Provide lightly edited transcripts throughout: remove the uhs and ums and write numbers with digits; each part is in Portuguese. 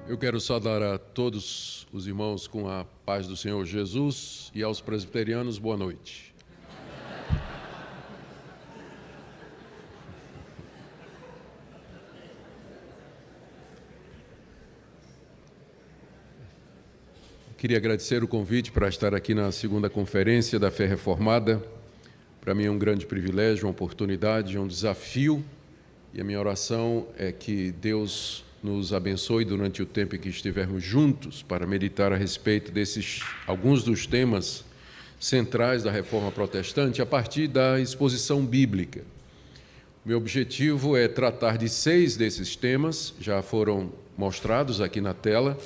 Eu quero saudar a todos os irmãos com a paz do Senhor Jesus e aos presbiterianos, boa noite. Queria agradecer o convite para estar aqui na segunda conferência da Fé Reformada. Para mim é um grande privilégio, uma oportunidade, um desafio, e a minha oração é que Deus nos abençoe durante o tempo em que estivermos juntos para meditar a respeito desses alguns dos temas centrais da Reforma Protestante a partir da exposição bíblica. Meu objetivo é tratar de 6 desses temas, já foram mostrados aqui na tela,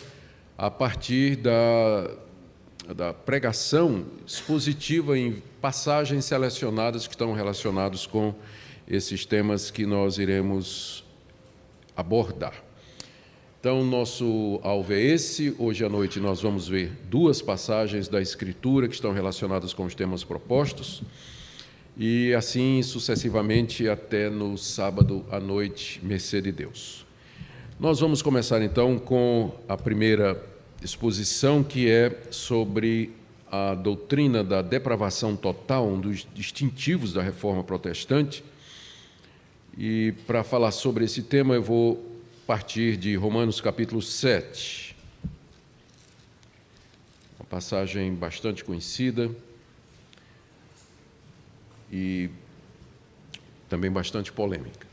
a partir da pregação expositiva em passagens selecionadas que estão relacionados com esses temas que nós iremos abordar. Então, nosso alvo é esse. Hoje à noite nós vamos ver 2 passagens da Escritura que estão relacionadas com os temas propostos e assim sucessivamente até no sábado à noite, mercê de Deus. Nós vamos começar então com a primeira exposição, que é sobre a doutrina da depravação total, um dos distintivos da Reforma Protestante. E para falar sobre esse tema eu vou partir de Romanos capítulo 7, uma passagem bastante conhecida e também bastante polêmica.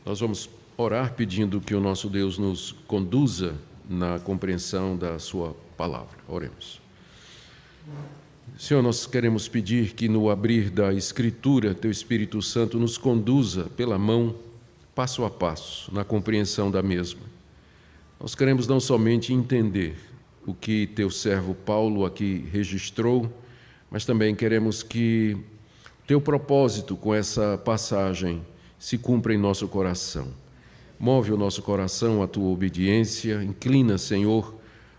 Nós vamos orar pedindo que o nosso Deus nos conduza na compreensão da sua palavra. Oremos. Senhor, nós queremos pedir que no abrir da Escritura, Teu Espírito Santo nos conduza pela mão, passo a passo, na compreensão da mesma. Nós queremos não somente entender o que Teu servo Paulo aqui registrou, mas também queremos que Teu propósito com essa passagem se cumpra em nosso coração. Move o nosso coração à Tua obediência, inclina, Senhor,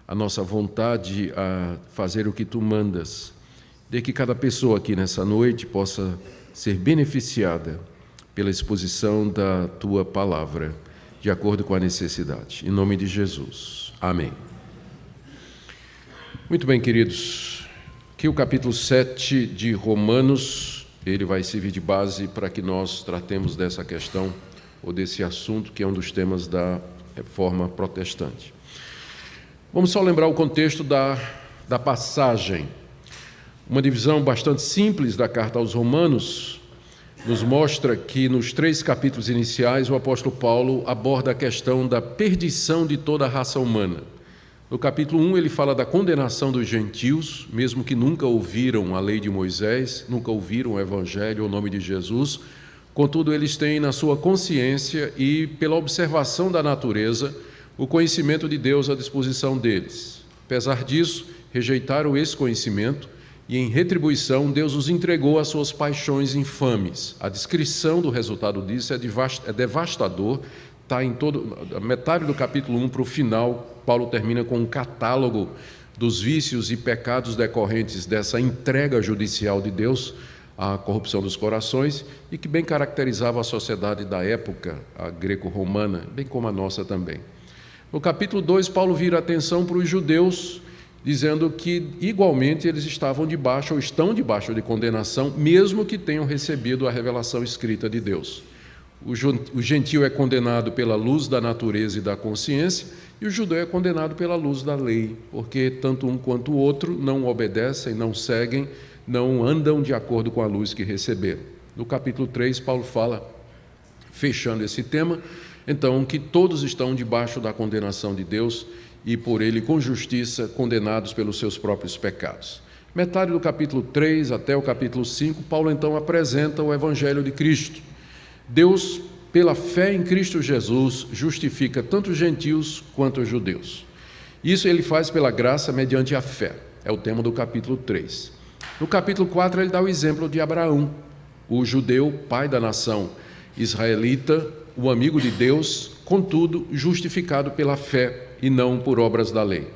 a nossa vontade a fazer o que Tu mandas. De que cada pessoa aqui nessa noite possa ser beneficiada pela exposição da Tua palavra, de acordo com a necessidade. Em nome de Jesus. Amém. Muito bem, queridos. Aqui o capítulo 7 de Romanos, ele vai servir de base para que nós tratemos dessa questão ou desse assunto que é um dos temas da Reforma Protestante. Vamos só lembrar o contexto da passagem. Uma divisão bastante simples da carta aos Romanos nos mostra que nos 3 capítulos iniciais o apóstolo Paulo aborda a questão da perdição de toda a raça humana. No capítulo 1 ele fala da condenação dos gentios, mesmo que nunca ouviram a lei de Moisés, nunca ouviram o evangelho ou o nome de Jesus, contudo eles têm na sua consciência e pela observação da natureza o conhecimento de Deus à disposição deles. Apesar disso, rejeitaram esse conhecimento e, em retribuição, Deus os entregou às suas paixões infames. A descrição do resultado disso é devastador. Está em a metade do capítulo 1 para o final, Paulo termina com um catálogo dos vícios e pecados decorrentes dessa entrega judicial de Deus à corrupção dos corações e que bem caracterizava a sociedade da época, a greco-romana, bem como a nossa também. No capítulo 2, Paulo vira a atenção para os judeus, dizendo que, igualmente, eles estavam debaixo ou estão debaixo de condenação, mesmo que tenham recebido a revelação escrita de Deus. O gentio é condenado pela luz da natureza e da consciência, e o judeu é condenado pela luz da lei, porque tanto um quanto o outro não obedecem, não seguem, não andam de acordo com a luz que receberam. No capítulo 3, Paulo fala, fechando esse tema, então, que todos estão debaixo da condenação de Deus, e por ele, com justiça, condenados pelos seus próprios pecados. Metade do capítulo 3 até o capítulo 5, Paulo então apresenta o Evangelho de Cristo. Deus, pela fé em Cristo Jesus, justifica tanto os gentios quanto os judeus. Isso ele faz pela graça mediante a fé. É o tema do capítulo 3. No capítulo 4, ele dá o exemplo de Abraão, o judeu, pai da nação israelita, o amigo de Deus, contudo, justificado pela fé e não por obras da lei.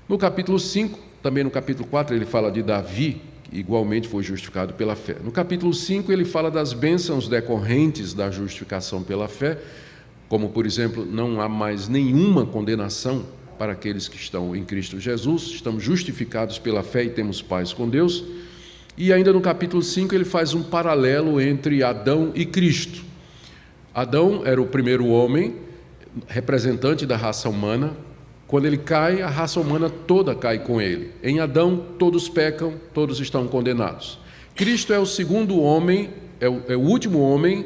No capítulo 5, também no capítulo 4, ele fala de Davi, que igualmente foi justificado pela fé. No capítulo 5, ele fala das bênçãos decorrentes da justificação pela fé, como, por exemplo, não há mais nenhuma condenação para aqueles que estão em Cristo Jesus. Estamos justificados pela fé e temos paz com Deus. E ainda no capítulo 5 ele faz um paralelo entre Adão e Cristo. Adão era o primeiro homem, representante da raça humana. Quando ele cai, a raça humana toda cai com ele. Em Adão, todos pecam, todos estão condenados. Cristo é o segundo homem, é o último homem,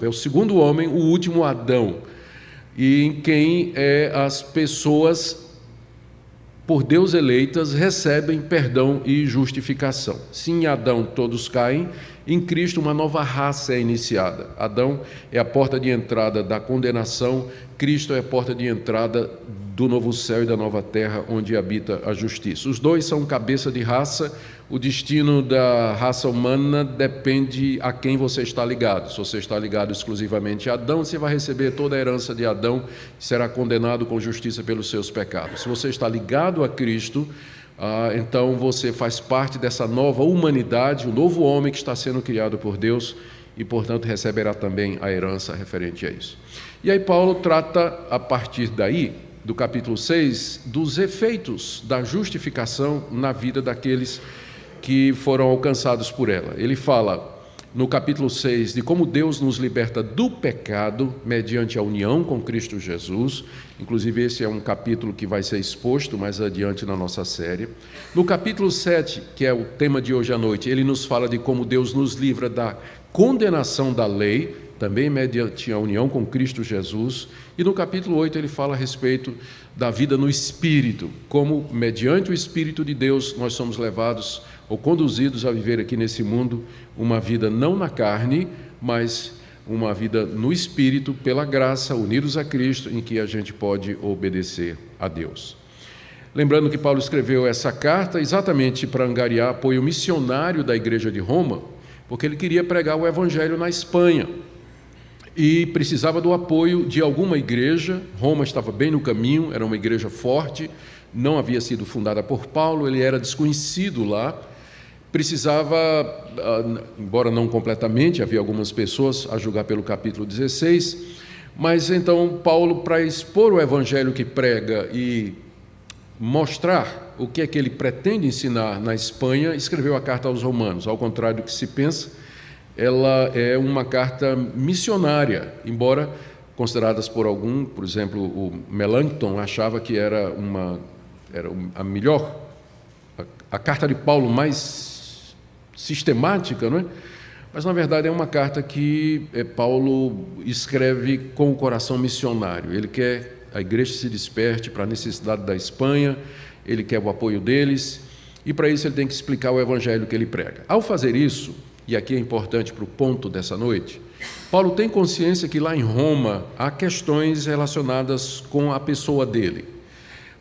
é o segundo homem, o último Adão, e em quem as pessoas, por Deus eleitas, recebem perdão e justificação. Se em Adão todos caem, em Cristo uma nova raça é iniciada. Adão é a porta de entrada da condenação, Cristo é a porta de entrada do novo céu e da nova terra, onde habita a justiça. Os dois são cabeça de raça. O destino da raça humana depende a quem você está ligado. Se você está ligado exclusivamente a Adão, você vai receber toda a herança de Adão e será condenado com justiça pelos seus pecados. Se você está ligado a Cristo, então você faz parte dessa nova humanidade, o novo homem que está sendo criado por Deus e, portanto, receberá também a herança referente a isso. E aí Paulo trata, a partir daí, do capítulo 6, dos efeitos da justificação na vida daqueles que foram alcançados por ela. Ele fala, no capítulo 6, de como Deus nos liberta do pecado mediante a união com Cristo Jesus. Inclusive, esse é um capítulo que vai ser exposto mais adiante na nossa série. No capítulo 7, que é o tema de hoje à noite, ele nos fala de como Deus nos livra da condenação da lei, também mediante a união com Cristo Jesus. E no capítulo 8 ele fala a respeito da vida no Espírito, como mediante o Espírito de Deus nós somos levados ou conduzidos a viver aqui nesse mundo uma vida não na carne, mas uma vida no Espírito, pela graça, unidos a Cristo, em que a gente pode obedecer a Deus. Lembrando que Paulo escreveu essa carta exatamente para angariar apoio missionário da igreja de Roma, porque ele queria pregar o evangelho na Espanha e precisava do apoio de alguma igreja. Roma estava bem no caminho, era uma igreja forte, não havia sido fundada por Paulo, ele era desconhecido lá, precisava, embora não completamente, havia algumas pessoas, a julgar pelo capítulo 16, mas então Paulo, para expor o evangelho que prega e mostrar o que é que ele pretende ensinar na Espanha, escreveu a carta aos Romanos. Ao contrário do que se pensa, ela é uma carta missionária, embora consideradas por algum, por exemplo, o Melanchthon achava que era a melhor, a carta de Paulo mais sistemática, não é? Mas, na verdade, é uma carta que Paulo escreve com o coração missionário. Ele quer a igreja se desperte para a necessidade da Espanha, ele quer o apoio deles, e para isso ele tem que explicar o evangelho que ele prega. Ao fazer isso, e aqui é importante para o ponto dessa noite, Paulo tem consciência que lá em Roma há questões relacionadas com a pessoa dele.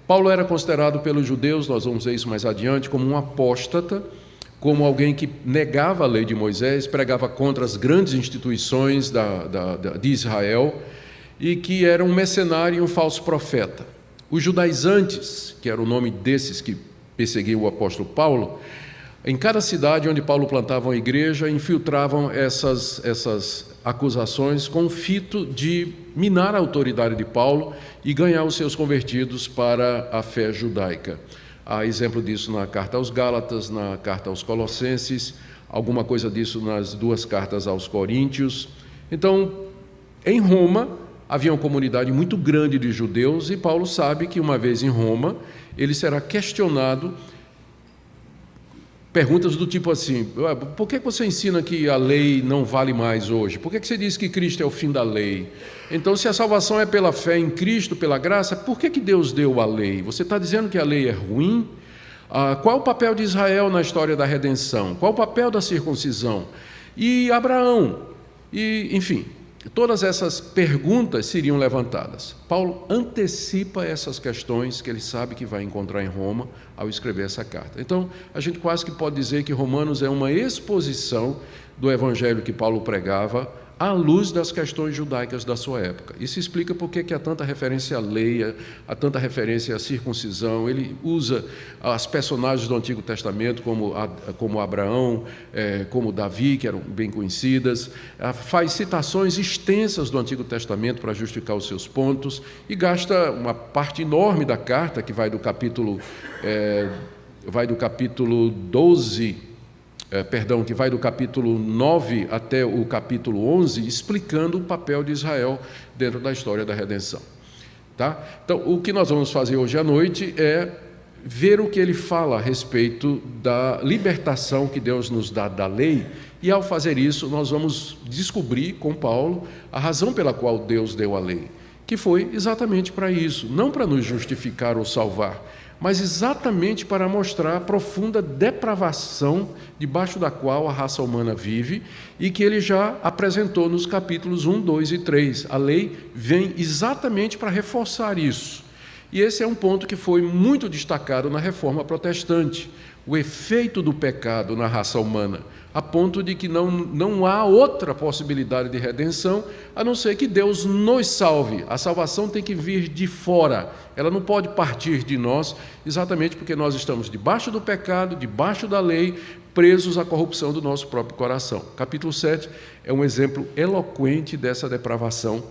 Paulo era considerado pelos judeus, nós vamos ver isso mais adiante, como um apóstata, como alguém que negava a lei de Moisés, pregava contra as grandes instituições de Israel e que era um mercenário e um falso profeta. Os judaizantes, que era o nome desses que perseguiam o apóstolo Paulo, em cada cidade onde Paulo plantava uma igreja, infiltravam essas acusações com o fito de minar a autoridade de Paulo e ganhar os seus convertidos para a fé judaica. Há exemplo disso na carta aos Gálatas, na carta aos Colossenses, alguma coisa disso nas duas cartas aos Coríntios. Então, em Roma, havia uma comunidade muito grande de judeus e Paulo sabe que uma vez em Roma, ele será questionado. Perguntas do tipo assim: por que você ensina que a lei não vale mais hoje? Por que você diz que Cristo é o fim da lei? Então, se a salvação é pela fé em Cristo, pela graça, por que Deus deu a lei? Você está dizendo que a lei é ruim? Qual o papel de Israel na história da redenção? Qual o papel da circuncisão? E Abraão? Enfim, todas essas perguntas seriam levantadas. Paulo antecipa essas questões que ele sabe que vai encontrar em Roma ao escrever essa carta. Então, a gente quase que pode dizer que Romanos é uma exposição do evangelho que Paulo pregava à luz das questões judaicas da sua época. Isso explica por que há tanta referência à lei, há tanta referência à circuncisão. Ele usa as personagens do Antigo Testamento, como Abraão, como Davi, que eram bem conhecidas, faz citações extensas do Antigo Testamento para justificar os seus pontos, e gasta uma parte enorme da carta, que vai do capítulo 9 até o capítulo 11, explicando o papel de Israel dentro da história da redenção. Tá? Então, o que nós vamos fazer hoje à noite é ver o que ele fala a respeito da libertação que Deus nos dá da lei, e ao fazer isso, nós vamos descobrir com Paulo a razão pela qual Deus deu a lei, que foi exatamente para isso, não para nos justificar ou salvar, mas exatamente para mostrar a profunda depravação debaixo da qual a raça humana vive, e que ele já apresentou nos capítulos 1, 2 e 3. A lei vem exatamente para reforçar isso. E esse é um ponto que foi muito destacado na Reforma Protestante, o efeito do pecado na raça humana, a ponto de que não há outra possibilidade de redenção, a não ser que Deus nos salve. A salvação tem que vir de fora, ela não pode partir de nós, exatamente porque nós estamos debaixo do pecado, debaixo da lei, presos à corrupção do nosso próprio coração. Capítulo 7 é um exemplo eloquente dessa depravação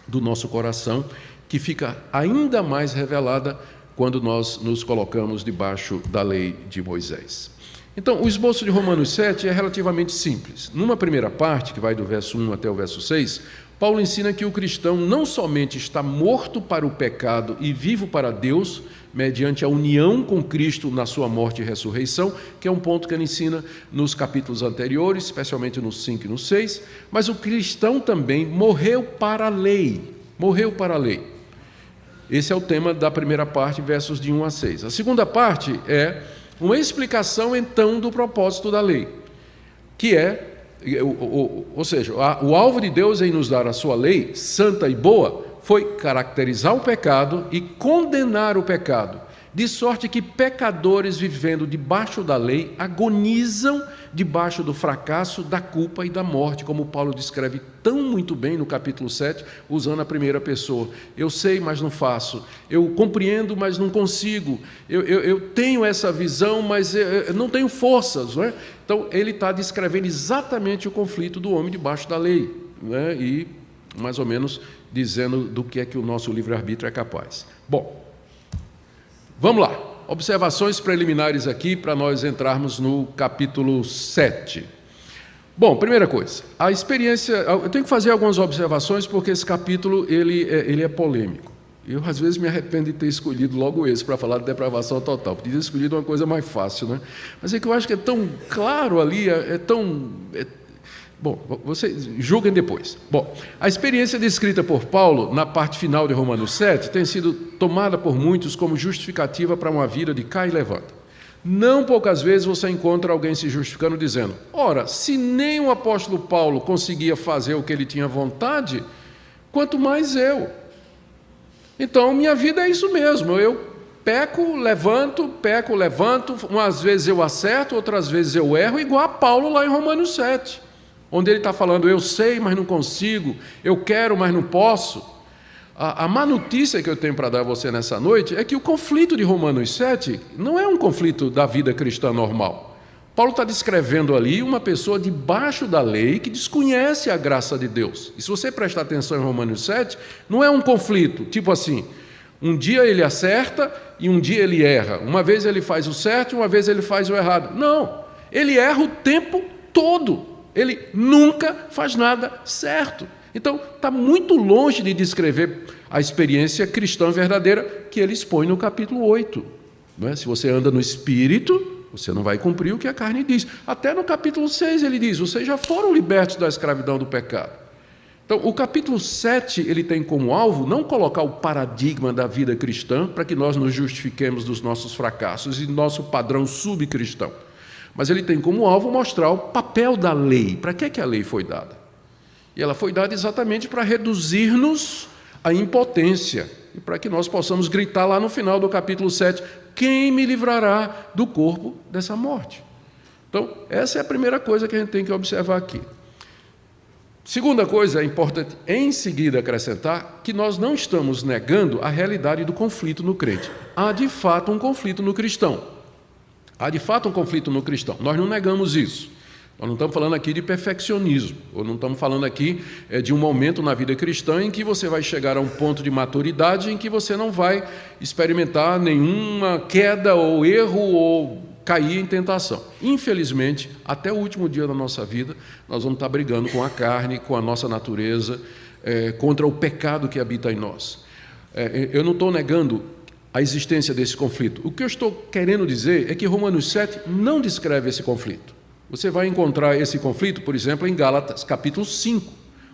do nosso coração, que fica ainda mais revelada quando nós nos colocamos debaixo da lei de Moisés. Então, o esboço de Romanos 7 é relativamente simples. Numa primeira parte, que vai do verso 1 até o verso 6, Paulo ensina que o cristão não somente está morto para o pecado e vivo para Deus, mediante a união com Cristo na sua morte e ressurreição, que é um ponto que ele ensina nos capítulos anteriores, especialmente no 5 e no 6, mas o cristão também morreu para a lei. Morreu para a lei. Esse é o tema da primeira parte, versos de 1 a 6. A segunda parte é uma explicação, então, do propósito da lei, que ou seja, o alvo de Deus em nos dar a sua lei, santa e boa, foi caracterizar o pecado e condenar o pecado, de sorte que pecadores vivendo debaixo da lei agonizam debaixo do fracasso, da culpa e da morte, como Paulo descreve tão muito bem no capítulo 7, usando a primeira pessoa. Eu sei, mas não faço. Eu compreendo, mas não consigo. Eu tenho essa visão, mas eu não tenho forças. Não é? Então, ele está descrevendo exatamente o conflito do homem debaixo da lei, né? E, mais ou menos, dizendo do que é que o nosso livre-arbítrio é capaz. Bom, vamos lá. Observações preliminares aqui para nós entrarmos no capítulo 7. Bom, primeira coisa, a experiência... Eu tenho que fazer algumas observações porque esse capítulo ele é polêmico. Eu, às vezes, me arrependo de ter escolhido logo esse para falar de depravação total. Podia ter escolhido uma coisa mais fácil, né? Mas é que eu acho que é tão claro ali, Bom, vocês julguem depois. Bom, a experiência descrita por Paulo na parte final de Romanos 7 tem sido tomada por muitos como justificativa para uma vida de cai e levanta. Não poucas vezes você encontra alguém se justificando dizendo: ora, se nem o apóstolo Paulo conseguia fazer o que ele tinha vontade, quanto mais eu. Então, minha vida é isso mesmo, eu peco, levanto, umas vezes eu acerto, outras vezes eu erro, igual a Paulo lá em Romanos 7. Onde ele está falando, eu sei, mas não consigo, eu quero, mas não posso. A má notícia que eu tenho para dar a você nessa noite é que o conflito de Romanos 7 não é um conflito da vida cristã normal. Paulo está descrevendo ali uma pessoa debaixo da lei que desconhece a graça de Deus. E se você prestar atenção em Romanos 7, não é um conflito, tipo assim, um dia ele acerta e um dia ele erra. Uma vez ele faz o certo e uma vez ele faz o errado. Não, ele erra o tempo todo. Ele nunca faz nada certo. Então, está muito longe de descrever a experiência cristã verdadeira que ele expõe no capítulo 8. Não é? Se você anda no Espírito, você não vai cumprir o que a carne diz. Até no capítulo 6 ele diz, vocês já foram libertos da escravidão do pecado. Então, o capítulo 7 ele tem como alvo não colocar o paradigma da vida cristã para que nós nos justifiquemos dos nossos fracassos e do nosso padrão subcristão. Mas ele tem como alvo mostrar o papel da lei. Para que a lei foi dada? E ela foi dada exatamente para reduzir-nos à impotência. E para que nós possamos gritar lá no final do capítulo 7, quem me livrará do corpo dessa morte? Então, essa é a primeira coisa que a gente tem que observar aqui. Segunda coisa, é importante em seguida acrescentar que nós não estamos negando a realidade do conflito no crente. Há de fato um conflito no cristão. Há de fato um conflito no cristão. Nós não negamos isso. Nós não estamos falando aqui de perfeccionismo, ou não estamos falando aqui de um momento na vida cristã em que você vai chegar a um ponto de maturidade em que você não vai experimentar nenhuma queda ou erro ou cair em tentação. Infelizmente, até o último dia da nossa vida, nós vamos estar brigando com a carne, com a nossa natureza, contra o pecado que habita em nós. Eu não estou negando a existência desse conflito. O que eu estou querendo dizer é que Romanos 7 não descreve esse conflito. Você vai encontrar esse conflito, por exemplo, em Gálatas, capítulo 5,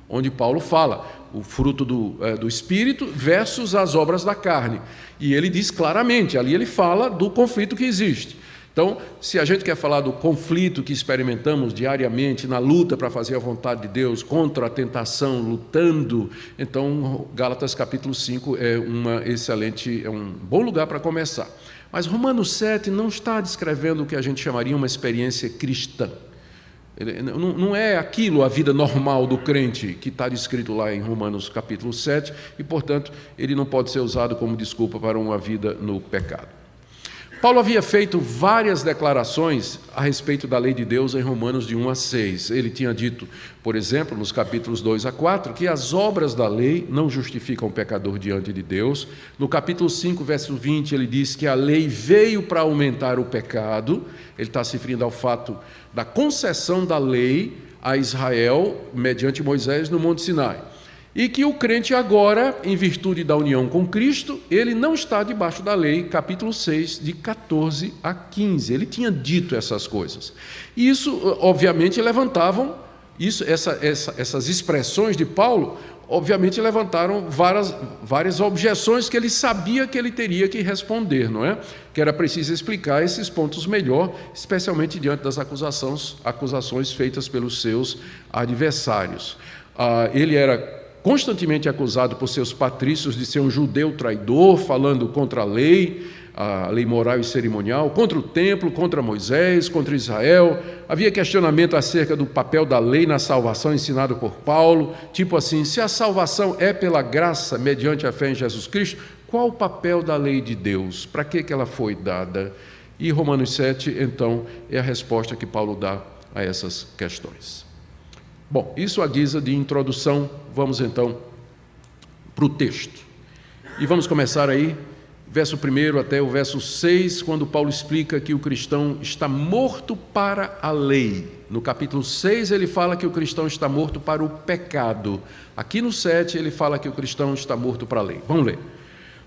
onde Paulo fala o fruto do Espírito versus as obras da carne. E ele diz claramente, ali ele fala do conflito que existe. Então, se a gente quer falar do conflito que experimentamos diariamente na luta para fazer a vontade de Deus, contra a tentação, lutando, então Gálatas capítulo 5 é um bom lugar para começar. Mas Romanos 7 não está descrevendo o que a gente chamaria uma experiência cristã. Não é aquilo a vida normal do crente que está descrito lá em Romanos capítulo 7 e, portanto, ele não pode ser usado como desculpa para uma vida no pecado. Paulo havia feito várias declarações a respeito da lei de Deus em Romanos de 1 a 6. Ele tinha dito, por exemplo, nos capítulos 2 a 4, que as obras da lei não justificam o pecador diante de Deus. No capítulo 5, verso 20, ele diz que a lei veio para aumentar o pecado. Ele está se referindo ao fato da concessão da lei a Israel, mediante Moisés, no Monte Sinai. E que o crente agora, em virtude da união com Cristo, ele não está debaixo da lei, capítulo 6, de 14 a 15. Ele tinha dito essas coisas. E isso, obviamente, essas expressões de Paulo, obviamente, levantaram várias objeções que ele sabia que ele teria que responder, não é? Que era preciso explicar esses pontos melhor, especialmente diante das acusações feitas pelos seus adversários. Ele era constantemente acusado por seus patrícios de ser um judeu traidor, falando contra a lei moral e cerimonial, contra o templo, contra Moisés, contra Israel. Havia questionamento acerca do papel da lei na salvação ensinado por Paulo, tipo assim, se a salvação é pela graça, mediante a fé em Jesus Cristo, qual o papel da lei de Deus? Para que ela foi dada? E Romanos 7, então, é a resposta que Paulo dá a essas questões. Bom, isso à guisa de introdução, vamos então para o texto. E vamos começar aí, verso 1 até o verso 6, quando Paulo explica que o cristão está morto para a lei. No capítulo 6 ele fala que o cristão está morto para o pecado. Aqui no 7 ele fala que o cristão está morto para a lei. Vamos ler.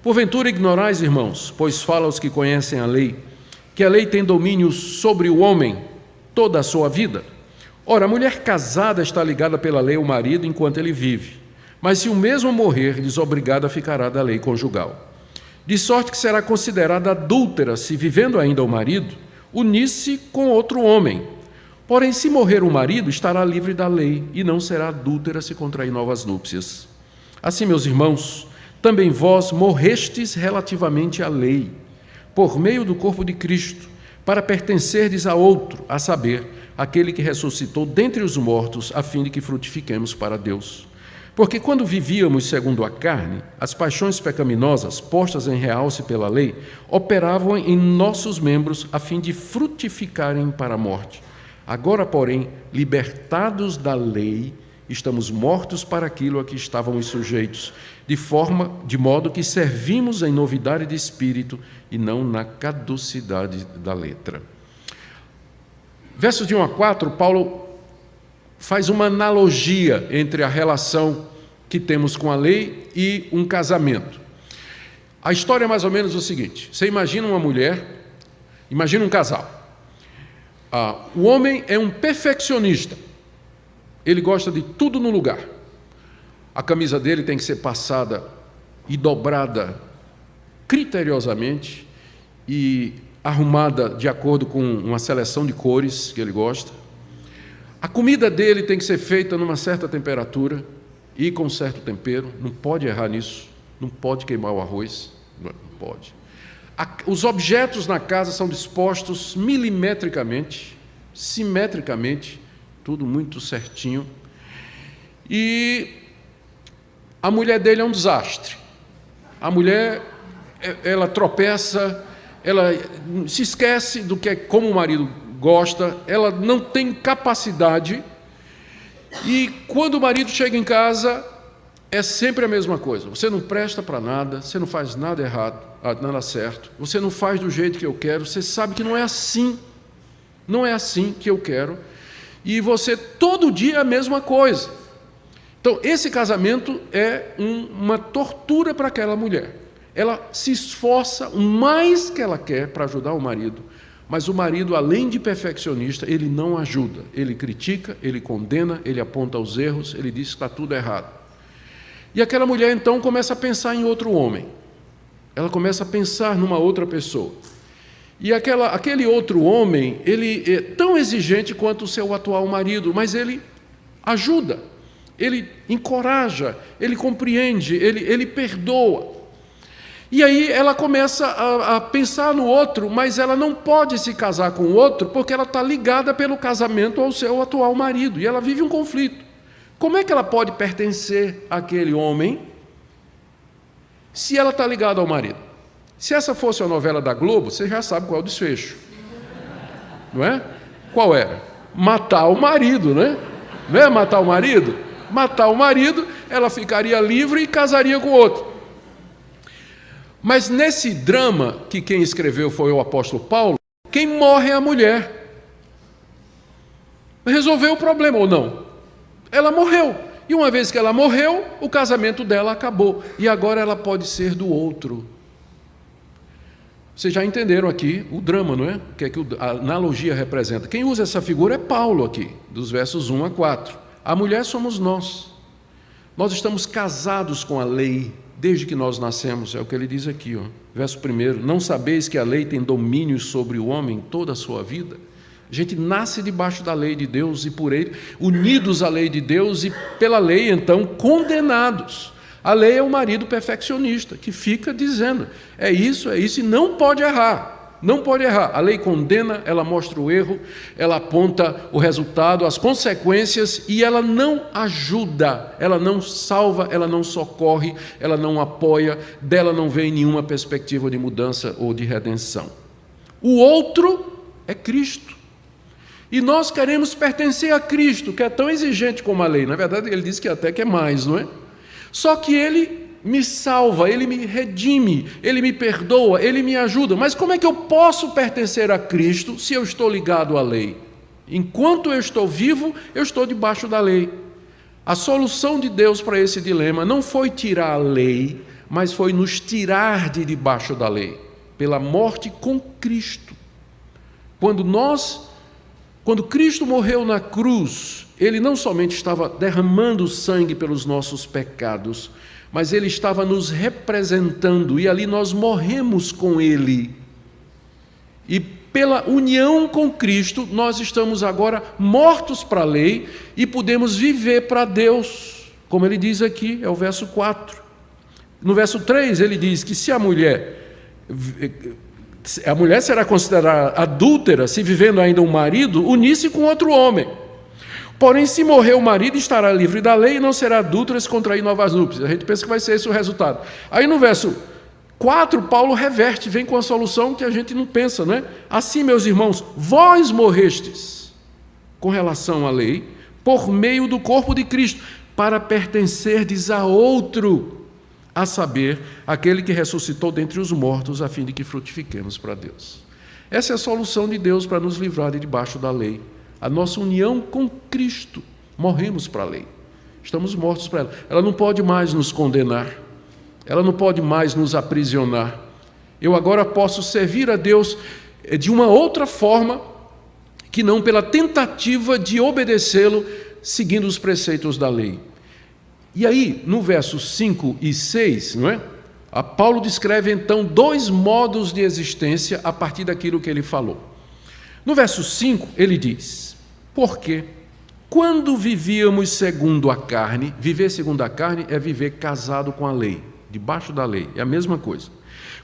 Porventura ignorais, irmãos, pois fala aos que conhecem a lei, que a lei tem domínio sobre o homem toda a sua vida. Ora, a mulher casada está ligada pela lei ao marido enquanto ele vive, mas se o mesmo morrer, desobrigada ficará da lei conjugal. De sorte que será considerada adúltera se, vivendo ainda o marido, unir-se com outro homem. Porém, se morrer o marido, estará livre da lei e não será adúltera se contrair novas núpcias. Assim, meus irmãos, também vós morrestes relativamente à lei, por meio do corpo de Cristo, para pertencerdes a outro, a saber, aquele que ressuscitou dentre os mortos, a fim de que frutifiquemos para Deus. Porque quando vivíamos segundo a carne, as paixões pecaminosas, postas em realce pela lei, operavam em nossos membros, a fim de frutificarem para a morte. Agora, porém, libertados da lei, estamos mortos para aquilo a que estávamos sujeitos, de modo que servimos em novidade de espírito e não na caducidade da letra. Versos de 1 a 4, Paulo faz uma analogia entre a relação que temos com a lei e um casamento. A história é mais ou menos o seguinte: você imagina uma mulher, imagina um casal. O homem é um perfeccionista, ele gosta de tudo no lugar. A camisa dele tem que ser passada e dobrada criteriosamente e arrumada de acordo com uma seleção de cores que ele gosta. A comida dele tem que ser feita numa certa temperatura e com certo tempero, não pode errar nisso, não pode queimar o arroz, não pode. Os objetos na casa são dispostos milimetricamente, simetricamente, tudo muito certinho. e a mulher dele é um desastre. A mulher, ela tropeça, ela se esquece do que é como o marido gosta, ela não tem capacidade, e quando o marido chega em casa, é sempre a mesma coisa. Você não presta para nada, você não faz nada errado, nada certo, você não faz do jeito que eu quero, você sabe que não é assim que eu quero, e você todo dia é a mesma coisa. Então, esse casamento é uma tortura para aquela mulher. Ela se esforça o mais que ela quer para ajudar o marido, mas o marido, além de perfeccionista, ele não ajuda. Ele critica, ele condena, ele aponta os erros, ele diz que está tudo errado. E aquela mulher, então, começa a pensar em outro homem. Ela começa a pensar numa outra pessoa. E aquele outro homem, ele é tão exigente quanto o seu atual marido, mas ele ajuda, ele encoraja, ele compreende, ele perdoa. E aí ela começa a pensar no outro, mas ela não pode se casar com o outro porque ela está ligada pelo casamento ao seu atual marido, e ela vive um conflito. Como é que ela pode pertencer àquele homem se ela está ligada ao marido? Se essa fosse a novela da Globo, você já sabe qual é o desfecho, não é? Qual era? Matar o marido, né? Não é matar o marido? Matar o marido, ela ficaria livre e casaria com outro. Mas nesse drama, que quem escreveu foi o apóstolo Paulo, quem morre é a mulher. Resolveu o problema ou não? Ela morreu. E uma vez que ela morreu, o casamento dela acabou. E agora ela pode ser do outro. Vocês já entenderam aqui o drama, não é? O que é que a analogia representa? Quem usa essa figura é Paulo aqui, dos versos 1 a 4. A mulher somos nós. Nós estamos casados com a lei desde que nós nascemos, é o que ele diz aqui, ó. Verso 1, não sabeis que a lei tem domínio sobre o homem toda a sua vida? A gente nasce debaixo da lei de Deus e por ele, unidos à lei de Deus e pela lei, então, condenados. A lei é o marido perfeccionista, que fica dizendo, é isso, e não pode errar. Não pode errar. A lei condena, ela mostra o erro, ela aponta o resultado, as consequências, e ela não ajuda, ela não salva, ela não socorre, ela não apoia, dela não vem nenhuma perspectiva de mudança ou de redenção. O outro é Cristo. E nós queremos pertencer a Cristo, que é tão exigente como a lei. Na verdade, ele diz que até que é mais, não é? Só que ele me salva, ele me redime, ele me perdoa, ele me ajuda. Mas como é que eu posso pertencer a Cristo se eu estou ligado à lei? Enquanto eu estou vivo, eu estou debaixo da lei. A solução de Deus para esse dilema não foi tirar a lei, mas foi nos tirar de debaixo da lei, pela morte com Cristo. Quando Cristo morreu na cruz, ele não somente estava derramando sangue pelos nossos pecados, mas ele estava nos representando, e ali nós morremos com ele. E pela união com Cristo, nós estamos agora mortos para a lei e podemos viver para Deus, como ele diz aqui, é o verso 4. No verso 3 ele diz que se a mulher será considerada adúltera se vivendo ainda um marido, unir-se com outro homem. Porém, se morrer o marido, estará livre da lei e não será adúltera se contrair novas núpcias. A gente pensa que vai ser esse o resultado. Aí no verso 4, Paulo reverte, vem com a solução que a gente não pensa, né? Assim, meus irmãos, vós morrestes com relação à lei, por meio do corpo de Cristo, para pertencerdes a outro, a saber, aquele que ressuscitou dentre os mortos, a fim de que frutifiquemos para Deus. Essa é a solução de Deus para nos livrar de debaixo da lei. A nossa união com Cristo. Morremos para a lei. Estamos mortos para ela. Ela não pode mais nos condenar. Ela não pode mais nos aprisionar. Eu agora posso servir a Deus de uma outra forma que não pela tentativa de obedecê-lo seguindo os preceitos da lei. E aí, no versos 5 e 6, não é? Paulo descreve então dois modos de existência a partir daquilo que ele falou. No verso 5, ele diz: porque quando vivíamos segundo a carne, viver segundo a carne é viver casado com a lei, debaixo da lei, é a mesma coisa.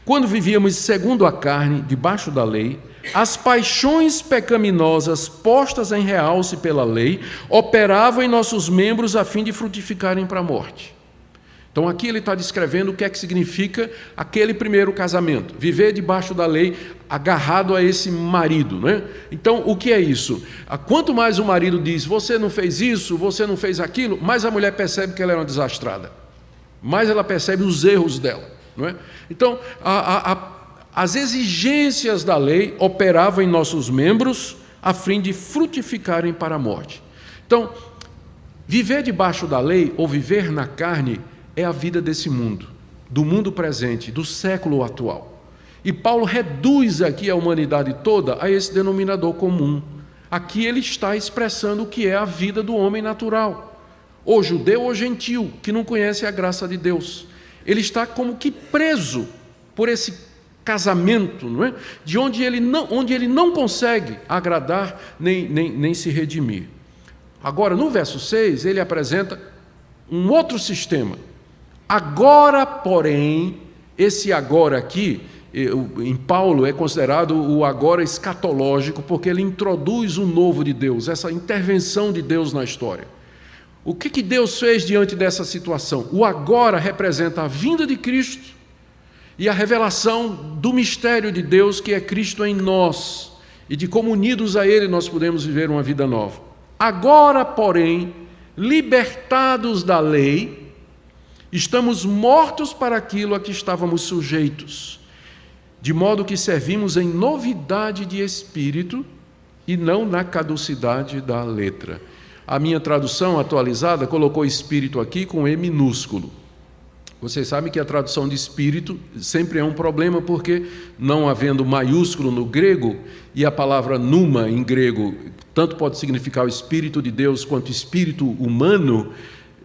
Quando vivíamos segundo a carne, debaixo da lei, as paixões pecaminosas postas em realce pela lei operavam em nossos membros a fim de frutificarem para a morte. Então aqui ele está descrevendo o que é que significa aquele primeiro casamento, viver debaixo da lei, agarrado a esse marido, né? Então o que é isso? Quanto mais o marido diz, você não fez isso, você não fez aquilo, mais a mulher percebe que ela é uma desastrada, mais ela percebe os erros dela, não é? Então as exigências da lei operavam em nossos membros a fim de frutificarem para a morte. Então, viver debaixo da lei ou viver na carne é a vida desse mundo, do mundo presente, do século atual. E Paulo reduz aqui a humanidade toda a esse denominador comum. Aqui ele está expressando o que é a vida do homem natural, ou judeu ou gentil, que não conhece a graça de Deus. Ele está como que preso por esse casamento, não é? Onde ele não consegue agradar nem se redimir. Agora, no verso 6, ele apresenta um outro sistema. Agora, porém, esse agora aqui, em Paulo, é considerado o agora escatológico, porque ele introduz o novo de Deus, essa intervenção de Deus na história. O que Deus fez diante dessa situação? O agora representa a vinda de Cristo e a revelação do mistério de Deus, que é Cristo em nós, e de como unidos a Ele nós podemos viver uma vida nova. Agora, porém, libertados da lei, estamos mortos para aquilo a que estávamos sujeitos, de modo que servimos em novidade de espírito e não na caducidade da letra. A minha tradução atualizada colocou espírito aqui com E minúsculo. Vocês sabem que a tradução de espírito sempre é um problema, porque não havendo maiúsculo no grego, e a palavra pneuma em grego tanto pode significar o espírito de Deus quanto espírito humano,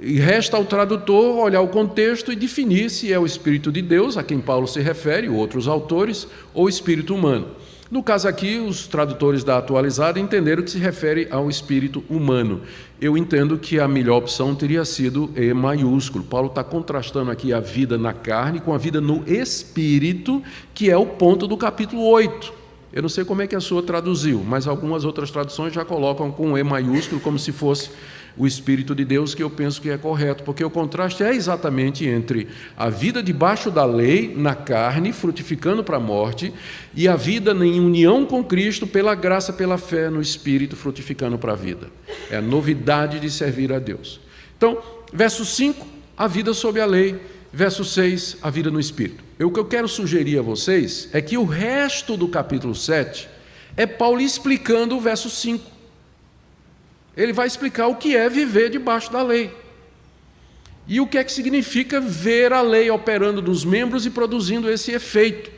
e resta ao tradutor olhar o contexto e definir se é o espírito de Deus, a quem Paulo se refere, ou outros autores, ou espírito humano. No caso aqui, os tradutores da atualizada entenderam que se refere ao espírito humano. Eu entendo que a melhor opção teria sido E maiúsculo. Paulo está contrastando aqui a vida na carne com a vida no espírito, que é o ponto do capítulo 8. Eu não sei como é que a sua traduziu, mas algumas outras traduções já colocam com E maiúsculo, como se fosse o Espírito de Deus, que eu penso que é correto, porque o contraste é exatamente entre a vida debaixo da lei, na carne, frutificando para a morte, e a vida em união com Cristo, pela graça, pela fé no Espírito, frutificando para a vida. É a novidade de servir a Deus. Então, verso 5, a vida sob a lei. Verso 6, a vida no Espírito. O que eu quero sugerir a vocês é que o resto do capítulo 7 é Paulo explicando o verso 5. Ele vai explicar o que é viver debaixo da lei. E o que é que significa ver a lei operando nos membros e produzindo esse efeito.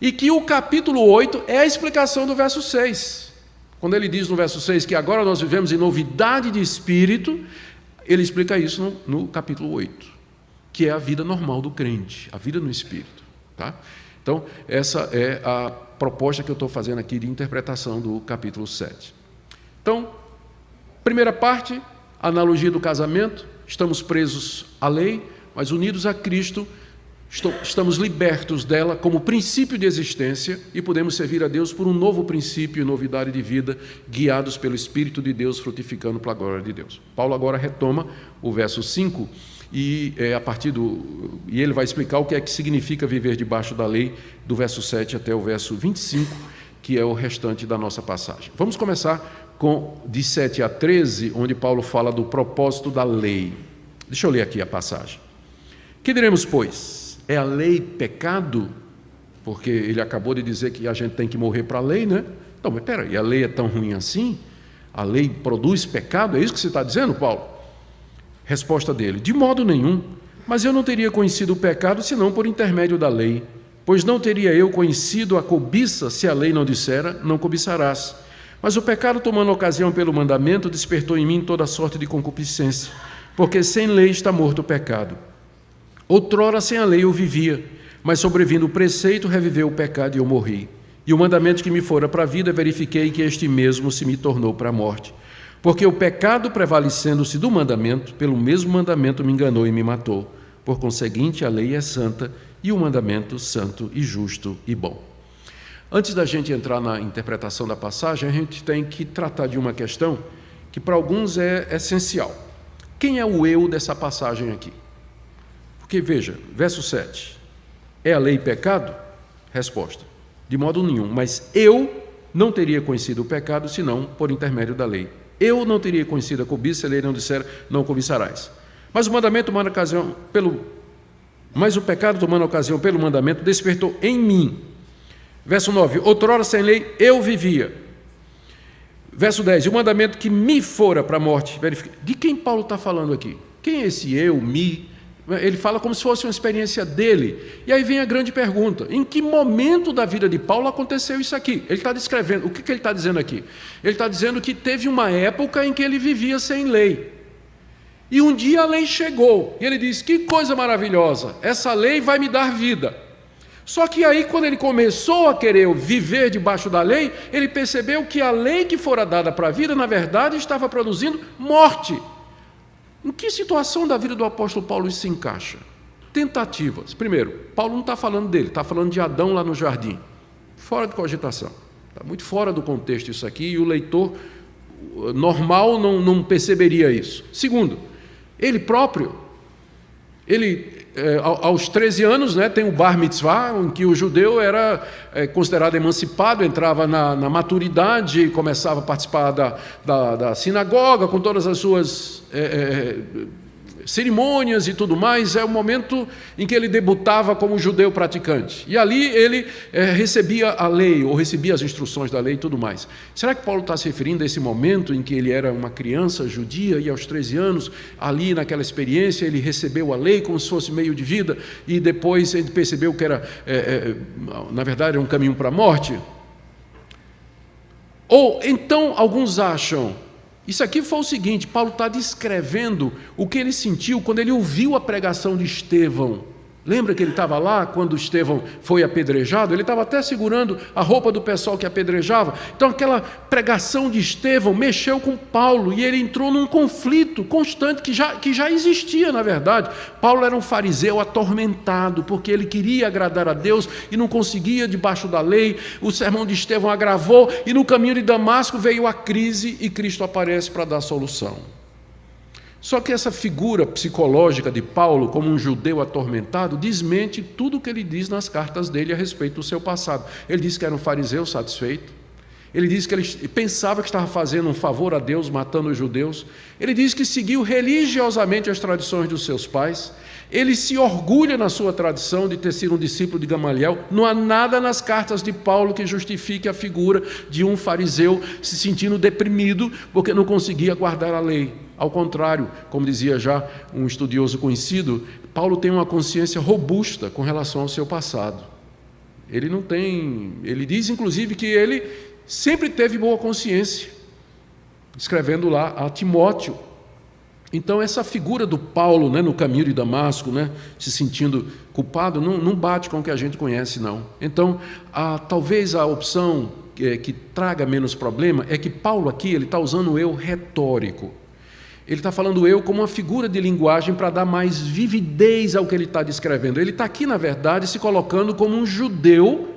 E que o capítulo 8 é a explicação do verso 6. Quando ele diz no verso 6 que agora nós vivemos em novidade de espírito, ele explica isso no capítulo 8. Que é a vida normal do crente, a vida no Espírito. Tá? Então, essa é a proposta que eu estou fazendo aqui de interpretação do capítulo 7. Então, primeira parte, a analogia do casamento. Estamos presos à lei, mas unidos a Cristo, estamos libertos dela como princípio de existência e podemos servir a Deus por um novo princípio e novidade de vida, guiados pelo Espírito de Deus, frutificando para a glória de Deus. Paulo agora retoma o verso 5, e ele vai explicar o que é que significa viver debaixo da lei, do verso 7 até o verso 25, que é o restante da nossa passagem. Vamos começar de 7 a 13, onde Paulo fala do propósito da lei. Deixa eu ler aqui a passagem. Que diremos, pois? É a lei pecado? Porque ele acabou de dizer que a gente tem que morrer para a lei, né? Então, mas peraí, a lei é tão ruim assim? A lei produz pecado? É isso que você está dizendo, Paulo? Resposta dele: de modo nenhum, mas eu não teria conhecido o pecado senão por intermédio da lei, pois não teria eu conhecido a cobiça se a lei não dissera, não cobiçarás. Mas o pecado, tomando ocasião pelo mandamento, despertou em mim toda sorte de concupiscência, porque sem lei está morto o pecado. Outrora sem a lei eu vivia, mas sobrevindo o preceito, reviveu o pecado e eu morri. E o mandamento que me fora para a vida, verifiquei que este mesmo se me tornou para a morte. Porque o pecado, prevalecendo-se do mandamento, pelo mesmo mandamento me enganou e me matou. Por conseguinte, a lei é santa e o mandamento santo e justo e bom. Antes da gente entrar na interpretação da passagem, a gente tem que tratar de uma questão que para alguns é essencial. Quem é o eu dessa passagem aqui? Porque, veja, verso 7. É a lei pecado? Resposta: de modo nenhum, mas eu não teria conhecido o pecado senão por intermédio da lei. Eu não teria conhecido a cobiça se a lei não disser, não cobiçarás. Mas o mandamento tomando ocasião mas o pecado tomando ocasião pelo mandamento despertou em mim. Verso 9, outrora sem lei eu vivia. Verso 10, o mandamento que me fora para a morte. De quem Paulo está falando aqui? Quem é esse eu, me? Ele fala como se fosse uma experiência dele. E aí vem a grande pergunta: em que momento da vida de Paulo aconteceu isso aqui? Ele está descrevendo, o que ele está dizendo aqui? Ele está dizendo que teve uma época em que ele vivia sem lei. E um dia a lei chegou, e ele disse: que coisa maravilhosa, essa lei vai me dar vida. Só que aí, quando ele começou a querer viver debaixo da lei, ele percebeu que a lei que fora dada para a vida, na verdade, estava produzindo morte. Em que situação da vida do apóstolo Paulo isso se encaixa? Tentativas. Primeiro, Paulo não está falando dele, está falando de Adão lá no jardim. Fora de cogitação. Está muito fora do contexto isso aqui, e o leitor normal não perceberia isso. Segundo, ele próprio, aos 13 anos, tem o Bar Mitzvah, em que o judeu era considerado emancipado, entrava na maturidade, começava a participar da sinagoga, com todas as suas cerimônias e tudo mais. É o momento em que ele debutava como judeu praticante. E ali ele recebia a lei, ou recebia as instruções da lei e tudo mais. Será que Paulo está se referindo a esse momento em que ele era uma criança judia e aos 13 anos, ali naquela experiência, ele recebeu a lei como se fosse meio de vida e depois ele percebeu que era, na verdade, um caminho para a morte? Ou então alguns acham: isso aqui foi o seguinte, Paulo está descrevendo o que ele sentiu quando ele ouviu a pregação de Estevão. Lembra que ele estava lá quando Estevão foi apedrejado? Ele estava até segurando a roupa do pessoal que apedrejava. Então aquela pregação de Estevão mexeu com Paulo e ele entrou num conflito constante que já existia, na verdade. Paulo era um fariseu atormentado porque ele queria agradar a Deus e não conseguia debaixo da lei. O sermão de Estevão agravou e no caminho de Damasco veio a crise e Cristo aparece para dar solução. Só que essa figura psicológica de Paulo como um judeu atormentado desmente tudo o que ele diz nas cartas dele a respeito do seu passado. Ele diz que era um fariseu satisfeito. Ele diz que ele pensava que estava fazendo um favor a Deus matando os judeus. Ele diz que seguiu religiosamente as tradições dos seus pais. Ele se orgulha na sua tradição de ter sido um discípulo de Gamaliel. Não há nada nas cartas de Paulo que justifique a figura de um fariseu se sentindo deprimido porque não conseguia guardar a lei. Ao contrário, como dizia já um estudioso conhecido, Paulo tem uma consciência robusta com relação ao seu passado. Ele diz inclusive que ele sempre teve boa consciência, escrevendo lá a Timóteo. Então essa figura do Paulo, no caminho de Damasco, se sentindo culpado, não bate com o que a gente conhece, não. Então, talvez a opção que traga menos problema é que Paulo aqui ele está usando o eu retórico. Ele está falando eu como uma figura de linguagem para dar mais vividez ao que ele está descrevendo. Ele está aqui, na verdade, se colocando como um judeu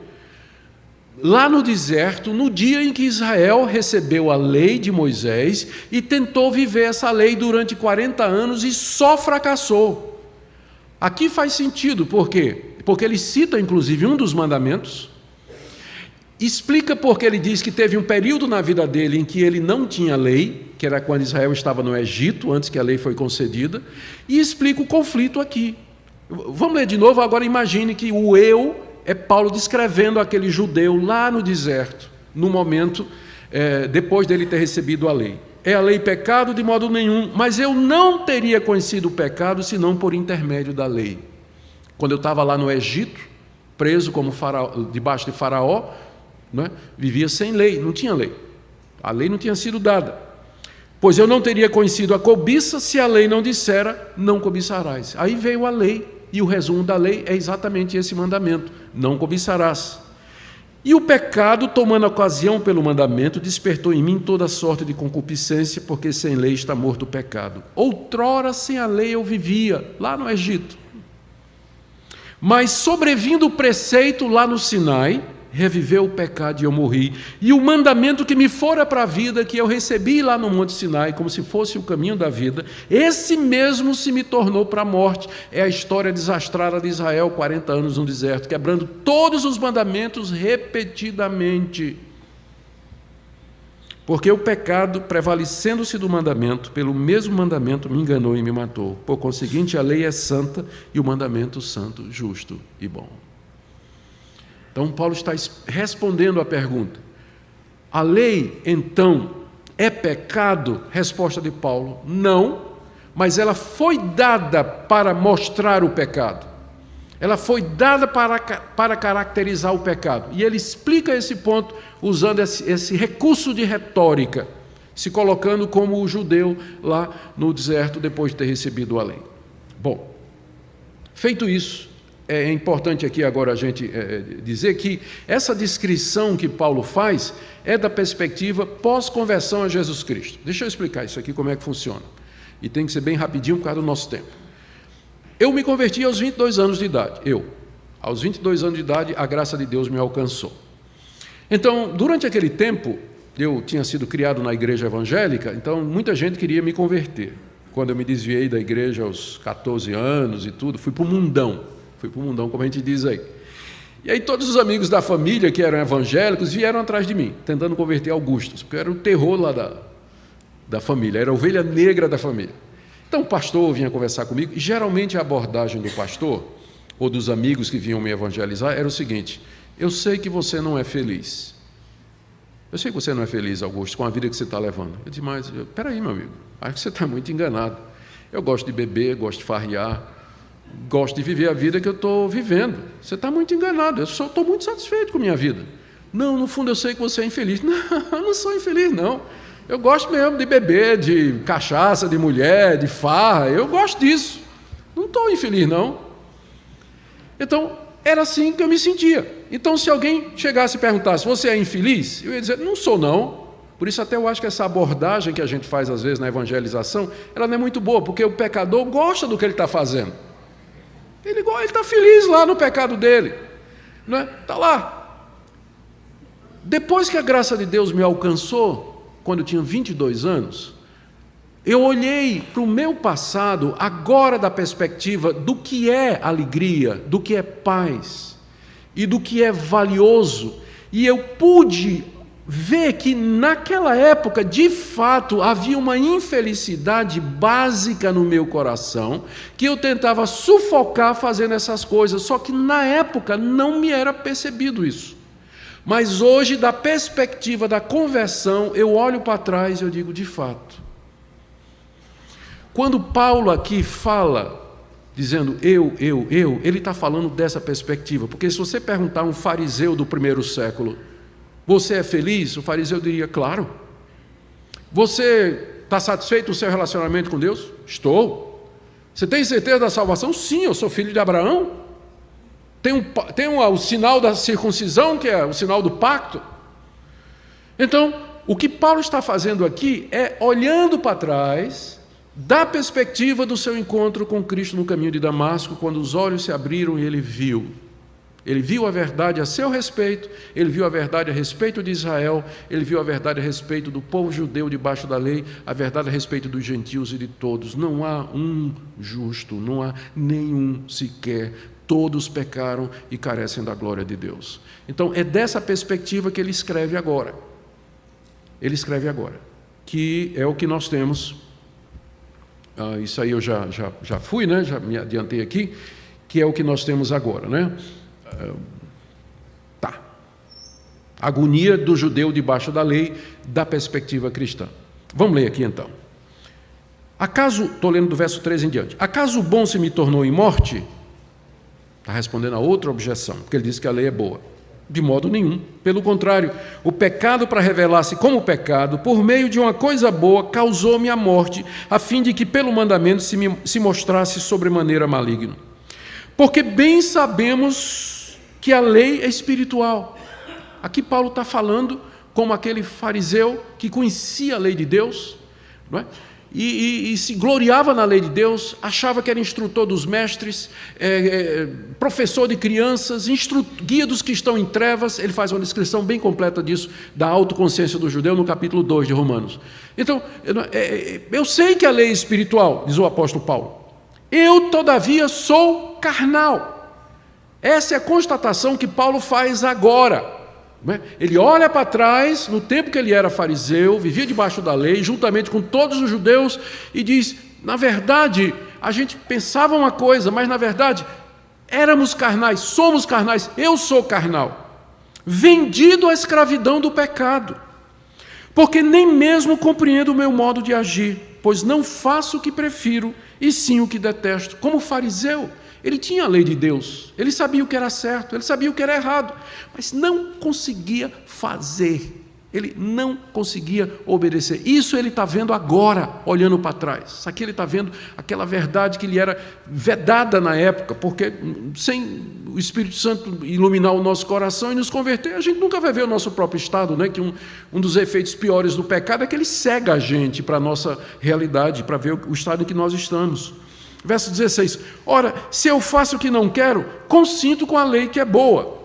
lá no deserto, no dia em que Israel recebeu a lei de Moisés e tentou viver essa lei durante 40 anos e só fracassou. Aqui faz sentido, por quê? Porque ele cita, inclusive, um dos mandamentos, explica porque ele diz que teve um período na vida dele em que ele não tinha lei, que era quando Israel estava no Egito, antes que a lei foi concedida, e explica o conflito aqui. Vamos ler de novo, agora imagine que o eu é Paulo descrevendo aquele judeu lá no deserto, no momento, depois dele ter recebido a lei. É a lei pecado? De modo nenhum, mas eu não teria conhecido o pecado senão por intermédio da lei. Quando eu estava lá no Egito, preso como faraó, debaixo de Faraó, vivia sem lei, não tinha lei. A lei não tinha sido dada. Pois eu não teria conhecido a cobiça se a lei não dissera, não cobiçarás. Aí veio a lei, e o resumo da lei é exatamente esse mandamento, não cobiçarás. E o pecado, tomando ocasião pelo mandamento, despertou em mim toda sorte de concupiscência, porque sem lei está morto o pecado. Outrora sem a lei eu vivia, lá no Egito. Mas sobrevindo o preceito lá no Sinai, reviveu o pecado e eu morri. E o mandamento que me fora para a vida, que eu recebi lá no Monte Sinai, como se fosse o caminho da vida, esse mesmo se me tornou para a morte. É a história desastrada de Israel, 40 anos no deserto, quebrando todos os mandamentos repetidamente. Porque o pecado, prevalecendo-se do mandamento, pelo mesmo mandamento me enganou e me matou. Por conseguinte, a lei é santa e o mandamento santo, justo e bom. Então, Paulo está respondendo à pergunta: a lei, então, é pecado? Resposta de Paulo: não, mas ela foi dada para mostrar o pecado. Ela foi dada para caracterizar o pecado. E ele explica esse ponto usando esse recurso de retórica, se colocando como o judeu lá no deserto depois de ter recebido a lei. Bom, feito isso, é importante aqui agora a gente dizer que essa descrição que Paulo faz é da perspectiva pós-conversão a Jesus Cristo. Deixa eu explicar isso aqui, como é que funciona. E tem que ser bem rapidinho por causa do nosso tempo. Eu me converti aos 22 anos de idade. Aos 22 anos de idade, a graça de Deus me alcançou. Então, durante aquele tempo, eu tinha sido criado na igreja evangélica, então muita gente queria me converter. Quando eu me desviei da igreja aos 14 anos e tudo, fui para o mundão, como a gente diz aí. E aí todos os amigos da família que eram evangélicos vieram atrás de mim, tentando converter Augustus, porque eu era o terror lá da família, era a ovelha negra da família. Então o pastor vinha conversar comigo, e geralmente a abordagem do pastor, ou dos amigos que vinham me evangelizar, era o seguinte: eu sei que você não é feliz. Eu sei que você não é feliz, Augusto, com a vida que você está levando. Eu disse, mas, peraí, meu amigo, acho que você está muito enganado. Eu gosto de beber, gosto de farrear, gosto de viver a vida que eu estou vivendo. Você está muito enganado, eu só estou muito satisfeito com a minha vida. Não, no fundo eu sei que você é infeliz. Não, eu não sou infeliz, não. Eu gosto mesmo de beber, de cachaça, de mulher, de farra, eu gosto disso. Não estou infeliz, não. Então, era assim que eu me sentia. Então, se alguém chegasse e perguntasse, você é infeliz? Eu ia dizer, não sou, não. Por isso até eu acho que essa abordagem que a gente faz, às vezes, na evangelização, ela não é muito boa, porque o pecador gosta do que ele está fazendo. Ele está feliz lá no pecado dele. Não é? Está lá. Depois que a graça de Deus me alcançou, quando eu tinha 22 anos, eu olhei para o meu passado, agora da perspectiva do que é alegria, do que é paz e do que é valioso, e eu pude ver que naquela época, de fato, havia uma infelicidade básica no meu coração, que eu tentava sufocar fazendo essas coisas, só que na época não me era percebido isso. Mas hoje, da perspectiva da conversão, eu olho para trás e eu digo, de fato. Quando Paulo aqui fala, dizendo ele está falando dessa perspectiva, porque se você perguntar a um fariseu do primeiro século, você é feliz? O fariseu diria, claro. Você está satisfeito com o seu relacionamento com Deus? Estou. Você tem certeza da salvação? Sim, eu sou filho de Abraão. Tem o sinal da circuncisão, que é o sinal do pacto. Então, o que Paulo está fazendo aqui é olhando para trás, da perspectiva do seu encontro com Cristo no caminho de Damasco, quando os olhos se abriram e ele viu. Ele viu a verdade a seu respeito, ele viu a verdade a respeito de Israel, ele viu a verdade a respeito do povo judeu debaixo da lei, a verdade a respeito dos gentios e de todos. Não há um justo, não há nenhum sequer. Todos pecaram e carecem da glória de Deus. Então, é dessa perspectiva que ele escreve agora. Ele escreve agora, que é o que nós temos. Isso aí eu já fui, né? Já me adiantei aqui, que é o que nós temos agora, né? Agonia do judeu debaixo da lei, da perspectiva cristã. Vamos ler aqui então. Acaso, estou lendo do verso 13 em diante, acaso o bom se me tornou em morte? Está respondendo a outra objeção, porque ele diz que a lei é boa. De modo nenhum. Pelo contrário, o pecado, para revelar-se como pecado, por meio de uma coisa boa, causou-me a morte, a fim de que pelo mandamento se mostrasse sobremaneira maligno. Porque bem sabemos que a lei é espiritual. Aqui Paulo está falando como aquele fariseu que conhecia a lei de Deus, não é? e se gloriava na lei de Deus, achava que era instrutor dos mestres, professor de crianças, guia dos que estão em trevas. Ele faz uma descrição bem completa disso, da autoconsciência do judeu, no capítulo 2 de Romanos. Então, eu sei que a lei é espiritual, diz o apóstolo Paulo. Eu, todavia, sou carnal. Essa é a constatação que Paulo faz agora. Ele olha para trás, no tempo que ele era fariseu, vivia debaixo da lei, juntamente com todos os judeus, e diz, na verdade, a gente pensava uma coisa, mas na verdade, éramos carnais, somos carnais, eu sou carnal, vendido à escravidão do pecado, porque nem mesmo compreendo o meu modo de agir, pois não faço o que prefiro, e sim o que detesto. Como fariseu, ele tinha a lei de Deus, ele sabia o que era certo, ele sabia o que era errado, mas não conseguia fazer, ele não conseguia obedecer. Isso ele está vendo agora, olhando para trás. Aqui ele está vendo aquela verdade que lhe era vedada na época, porque sem o Espírito Santo iluminar o nosso coração e nos converter, a gente nunca vai ver o nosso próprio estado, né? Que um dos efeitos piores do pecado é que ele cega a gente para a nossa realidade, para ver o estado em que nós estamos. Verso 16, ora, se eu faço o que não quero, consinto com a lei que é boa.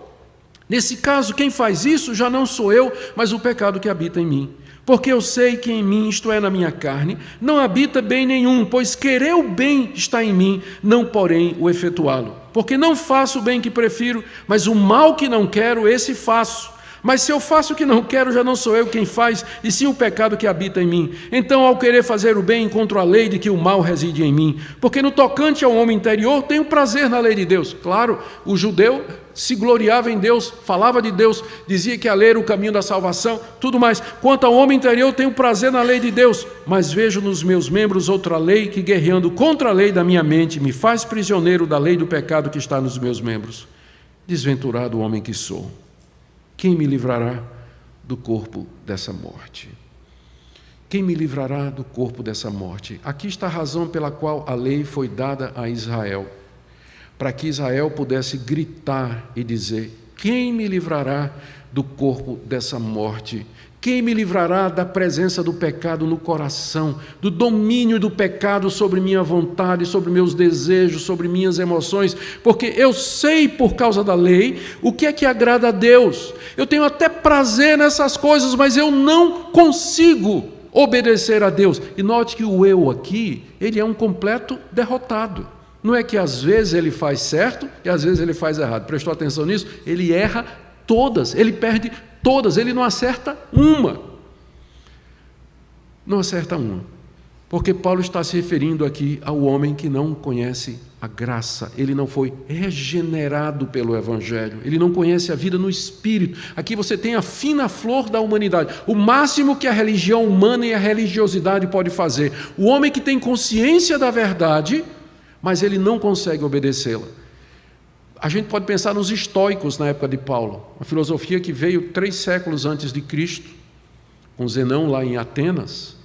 Nesse caso, quem faz isso já não sou eu, mas o pecado que habita em mim. Porque eu sei que em mim, isto é, na minha carne, não habita bem nenhum, pois querer o bem está em mim, não porém o efetuá-lo. Porque não faço o bem que prefiro, mas o mal que não quero, esse faço. Mas se eu faço o que não quero, já não sou eu quem faz, e sim o pecado que habita em mim. Então, ao querer fazer o bem, encontro a lei de que o mal reside em mim. Porque no tocante ao homem interior, tenho prazer na lei de Deus. Claro, o judeu se gloriava em Deus, falava de Deus, dizia que a lei era o caminho da salvação, tudo mais. Quanto ao homem interior, tenho prazer na lei de Deus, mas vejo nos meus membros outra lei que, guerreando contra a lei da minha mente, me faz prisioneiro da lei do pecado que está nos meus membros. Desventurado o homem que sou. Quem me livrará do corpo dessa morte? Quem me livrará do corpo dessa morte? Aqui está a razão pela qual a lei foi dada a Israel, para que Israel pudesse gritar e dizer, quem me livrará do corpo dessa morte? Quem me livrará da presença do pecado no coração, do domínio do pecado sobre minha vontade, sobre meus desejos, sobre minhas emoções? Porque eu sei, por causa da lei, o que é que agrada a Deus. Eu tenho até prazer nessas coisas, mas eu não consigo obedecer a Deus. E note que o eu aqui, ele é um completo derrotado. Não é que às vezes ele faz certo e às vezes ele faz errado. Prestou atenção nisso? Ele erra todas, ele perde todas, ele não acerta uma. Não acerta uma. Porque Paulo está se referindo aqui ao homem que não conhece a graça. Ele não foi regenerado pelo Evangelho. Ele não conhece a vida no Espírito. Aqui você tem a fina flor da humanidade. O máximo que a religião humana e a religiosidade pode fazer. O homem que tem consciência da verdade, mas ele não consegue obedecê-la. A gente pode pensar nos estoicos na época de Paulo, uma filosofia que veio 3 séculos antes de Cristo, com Zenão lá em Atenas.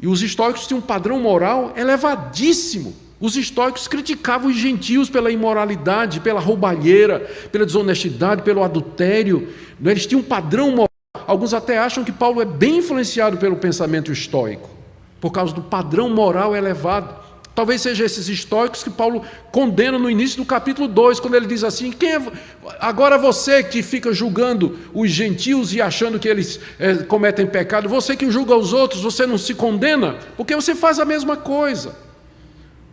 E os estoicos tinham um padrão moral elevadíssimo. Os estoicos criticavam os gentios pela imoralidade, pela roubalheira, pela desonestidade, pelo adultério. Eles tinham um padrão moral. Alguns até acham que Paulo é bem influenciado pelo pensamento estoico, por causa do padrão moral elevado. Talvez seja esses estoicos que Paulo condena no início do capítulo 2, quando ele diz assim, agora você que fica julgando os gentios e achando que eles cometem pecado, você que julga os outros, você não se condena? Porque você faz a mesma coisa.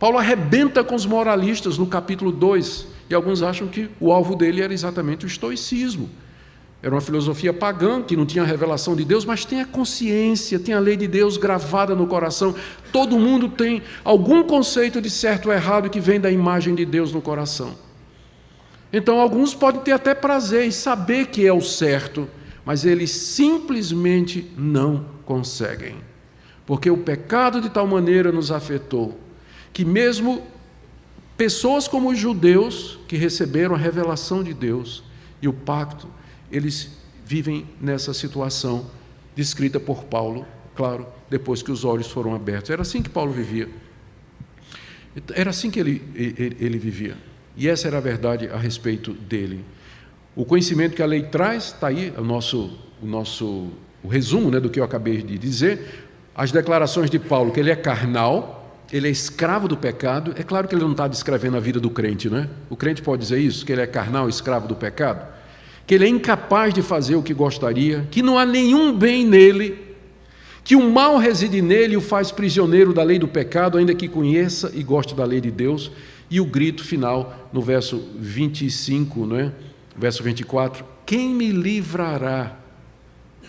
Paulo arrebenta com os moralistas no capítulo 2, e alguns acham que o alvo dele era exatamente o estoicismo. Era uma filosofia pagã, que não tinha a revelação de Deus, mas tem a consciência, tem a lei de Deus gravada no coração. Todo mundo tem algum conceito de certo ou errado que vem da imagem de Deus no coração. Então, alguns podem ter até prazer em saber que é o certo, mas eles simplesmente não conseguem. Porque o pecado de tal maneira nos afetou, que mesmo pessoas como os judeus, que receberam a revelação de Deus e o pacto, eles vivem nessa situação descrita por Paulo, claro, depois que os olhos foram abertos. Era assim que Paulo vivia. Era assim que ele vivia. E essa era a verdade a respeito dele. O conhecimento que a lei traz, está aí o resumo, né, do que eu acabei de dizer. as declarações de Paulo, que ele é carnal, ele é escravo do pecado. É claro que ele não está descrevendo a vida do crente, não é? O crente pode dizer isso, que ele é carnal, escravo do pecado, que ele é incapaz de fazer o que gostaria, que não há nenhum bem nele, que o mal reside nele e o faz prisioneiro da lei do pecado, ainda que conheça e goste da lei de Deus. E o grito final, no verso 25, não é? Verso 24, quem me livrará?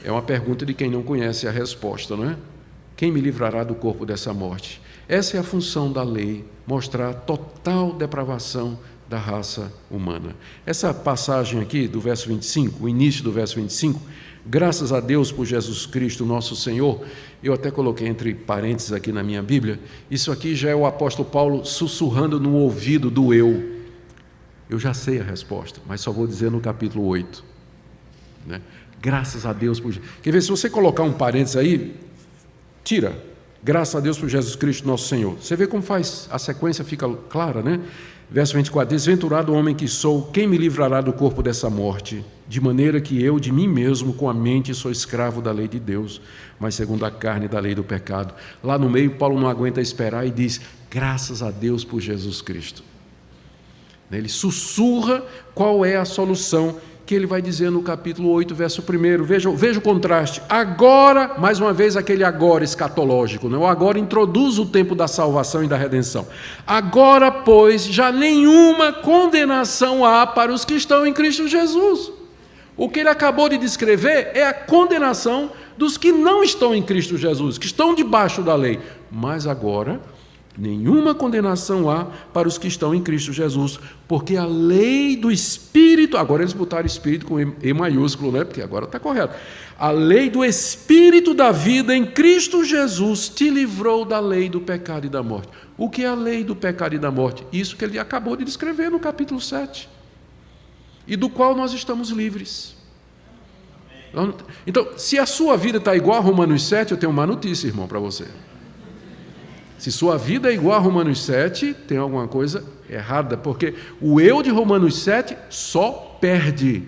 É uma pergunta de quem não conhece a resposta, não é? Quem me livrará do corpo dessa morte? Essa é a função da lei, mostrar a total depravação da raça humana. Essa passagem aqui do verso 25, o início do verso 25, graças a Deus por Jesus Cristo, nosso Senhor, eu até coloquei entre parênteses aqui na minha Bíblia, isso aqui já é o apóstolo Paulo sussurrando no ouvido do eu. Eu já sei a resposta, mas só vou dizer no capítulo 8. Né? Graças a Deus por... Quer ver, se você colocar um parênteses aí, tira. Graças a Deus por Jesus Cristo, nosso Senhor. Você vê como faz, a sequência fica clara, né? Verso 24, desventurado homem que sou, quem me livrará do corpo dessa morte? De maneira que eu, de mim mesmo, com a mente, sou escravo da lei de Deus, mas segundo a carne, da lei do pecado. Lá no meio, Paulo não aguenta esperar e diz, graças a Deus por Jesus Cristo. Ele sussurra qual é a solução que ele vai dizer no capítulo 8, verso 1. Veja o contraste. Agora, mais uma vez, aquele agora escatológico. Né? O agora introduz o tempo da salvação e da redenção. Agora, pois, já nenhuma condenação há para os que estão em Cristo Jesus. O que ele acabou de descrever é a condenação dos que não estão em Cristo Jesus, que estão debaixo da lei. Mas agora... nenhuma condenação há para os que estão em Cristo Jesus, porque a lei do Espírito, agora eles botaram Espírito com E maiúsculo, né? Porque agora está correto, a lei do Espírito da vida em Cristo Jesus te livrou da lei do pecado e da morte. O que é a lei do pecado e da morte? Isso que ele acabou de descrever no capítulo 7, e do qual nós estamos livres. Então, se a sua vida está igual a Romanos 7, eu tenho uma notícia, irmão, para você. Se sua vida é igual a Romanos 7, tem alguma coisa errada, porque o eu de Romanos 7 só perde.